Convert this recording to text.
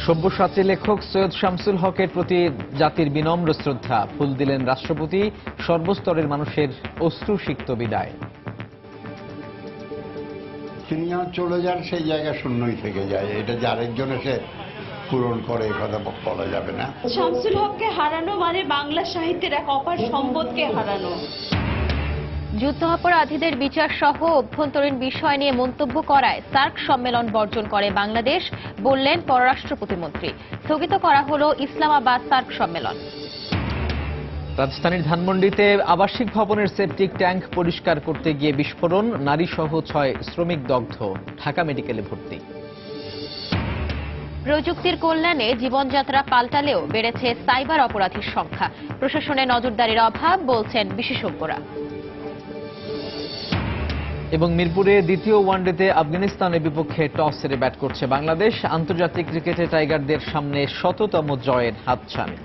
সব্যসাচী লেখক সৈয়দ শামসুল হকের প্রতি জাতির বিনম্র শ্রদ্ধা। ফুল দিলেন রাষ্ট্রপতি। সর্বস্তরের মানুষের অশ্রুসিক্ত বিদায়। তিনি চলে যান, সেই জায়গা শূন্যই থেকে যায়। এটা যে আরেকজন এসে পূরণ করে এ কথা বলা যাবে না। শামসুল হককে হারানো মানে বাংলা সাহিত্যের এক অপার সম্পদকে হারানো। যুদ্ধাপরাধীদের বিচার সহ অভ্যন্তরীণ বিষয় নিয়ে মন্তব্য করায় সার্ক সম্মেলন বর্জন করে বাংলাদেশ, বললেন পররাষ্ট্র প্রতিমন্ত্রী। স্থগিত করা হলো ইসলামাবাদ সার্ক সম্মেলন। রাজধানীর ধানমন্ডিতে আবাসিক ভবনের সেপটিক ট্যাঙ্ক পরিষ্কার করতে গিয়ে বিস্ফোরণ, নারীসহ 6 শ্রমিক দগ্ধ। ঢাকা মেডিকেলে ভর্তি। প্রযুক্তির কল্যাণে জীবনযাত্রা পাল্টালেও বেড়েছে সাইবার অপরাধীর সংখ্যা। প্রশাসনে নজরদারির অভাব, বলছেন বিশেষজ্ঞরা। এবং মিরপুরে দ্বিতীয় ওয়ানডেতে আফগানিস্তানের বিপক্ষে টস হেরে ব্যাট করছে বাংলাদেশ। আন্তর্জাতিক ক্রিকেটে টাইগারদের সামনে 100তম জয়ের হাতছানি।